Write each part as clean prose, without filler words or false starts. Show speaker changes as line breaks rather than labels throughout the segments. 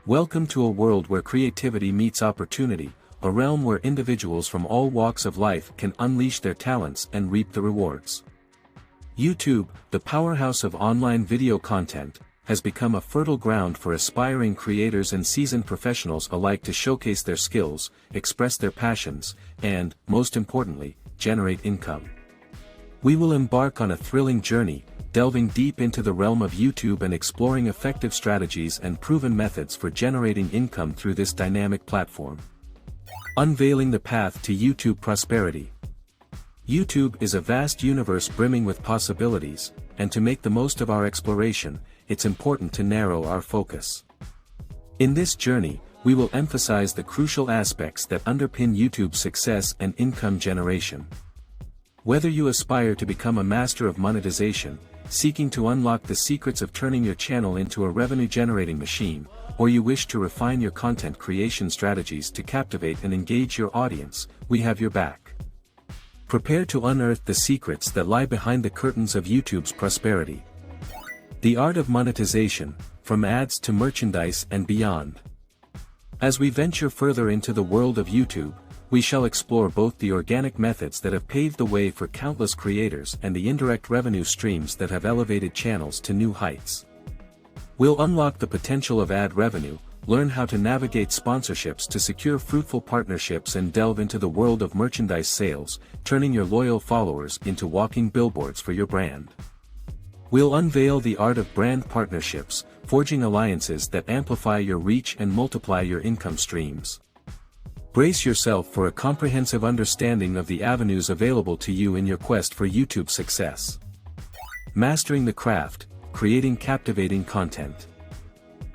Welcome to a world where creativity meets opportunity, a realm where individuals from all walks of life can unleash their talents and reap the rewards. YouTube, the powerhouse of online video content, has become a fertile ground for aspiring creators and seasoned professionals alike to showcase their skills, express their passions, and, most importantly, generate income. We will embark on a thrilling journey, delving deep into the realm of YouTube and exploring effective strategies and proven methods for generating income through this dynamic platform. Unveiling the path to YouTube prosperity. YouTube is a vast universe brimming with possibilities, and to make the most of our exploration, it's important to narrow our focus. In this journey, we will emphasize the crucial aspects that underpin YouTube's success and income generation. Whether you aspire to become a master of monetization, seeking to unlock the secrets of turning your channel into a revenue-generating machine, or you wish to refine your content creation strategies to captivate and engage your audience, we have your back. Prepare to unearth the secrets that lie behind the curtains of YouTube's prosperity. The art of monetization, from ads to merchandise and beyond. As we venture further into the world of YouTube, we shall explore both the organic methods that have paved the way for countless creators and the indirect revenue streams that have elevated channels to new heights. We'll unlock the potential of ad revenue, learn how to navigate sponsorships to secure fruitful partnerships, and delve into the world of merchandise sales, turning your loyal followers into walking billboards for your brand. We'll unveil the art of brand partnerships, forging alliances that amplify your reach and multiply your income streams. Brace yourself for a comprehensive understanding of the avenues available to you in your quest for YouTube success. Mastering the craft, creating captivating content.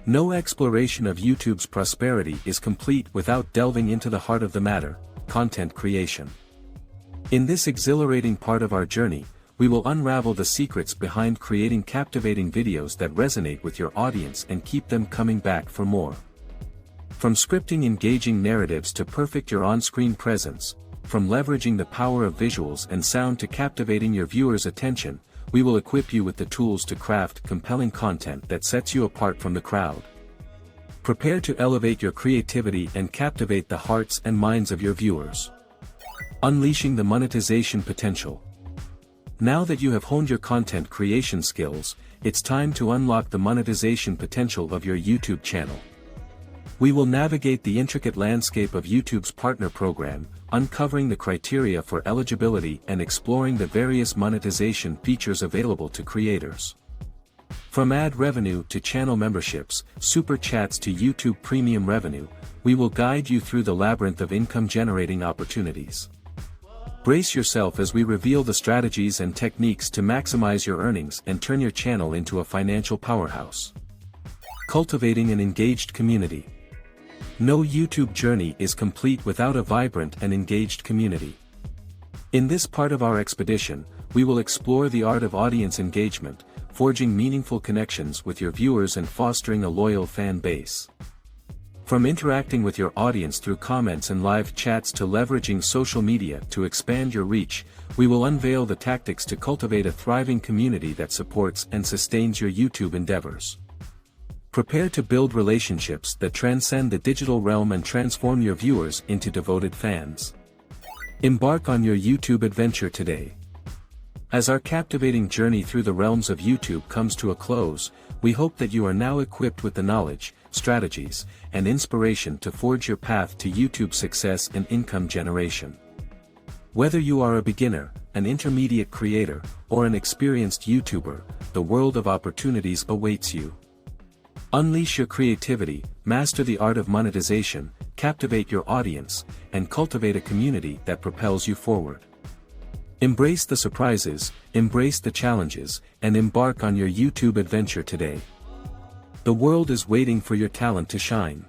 No exploration of YouTube's prosperity is complete without delving into the heart of the matter, content creation. In this exhilarating part of our journey, we will unravel the secrets behind creating captivating videos that resonate with your audience and keep them coming back for more. From scripting engaging narratives to perfect your on-screen presence, from leveraging the power of visuals and sound to captivating your viewers' attention, we will equip you with the tools to craft compelling content that sets you apart from the crowd. Prepare to elevate your creativity and captivate the hearts and minds of your viewers. Unleashing the monetization potential. Now that you have honed your content creation skills, it's time to unlock the monetization potential of your YouTube channel. We will navigate the intricate landscape of YouTube's partner program, uncovering the criteria for eligibility and exploring the various monetization features available to creators. From ad revenue to channel memberships, super chats to YouTube premium revenue, we will guide you through the labyrinth of income-generating opportunities. Brace yourself as we reveal the strategies and techniques to maximize your earnings and turn your channel into a financial powerhouse. Cultivating an engaged community. No YouTube journey is complete without a vibrant and engaged community. In this part of our expedition, we will explore the art of audience engagement, forging meaningful connections with your viewers and fostering a loyal fan base. From interacting with your audience through comments and live chats to leveraging social media to expand your reach, we will unveil the tactics to cultivate a thriving community that supports and sustains your YouTube endeavors. Prepare to build relationships that transcend the digital realm and transform your viewers into devoted fans. Embark on your YouTube adventure today. As our captivating journey through the realms of YouTube comes to a close, we hope that you are now equipped with the knowledge, strategies, and inspiration to forge your path to YouTube success and income generation. Whether you are a beginner, an intermediate creator, or an experienced YouTuber, the world of opportunities awaits you. Unleash your creativity, master the art of monetization, captivate your audience, and cultivate a community that propels you forward. Embrace the surprises, embrace the challenges, and embark on your YouTube adventure today. The world is waiting for your talent to shine.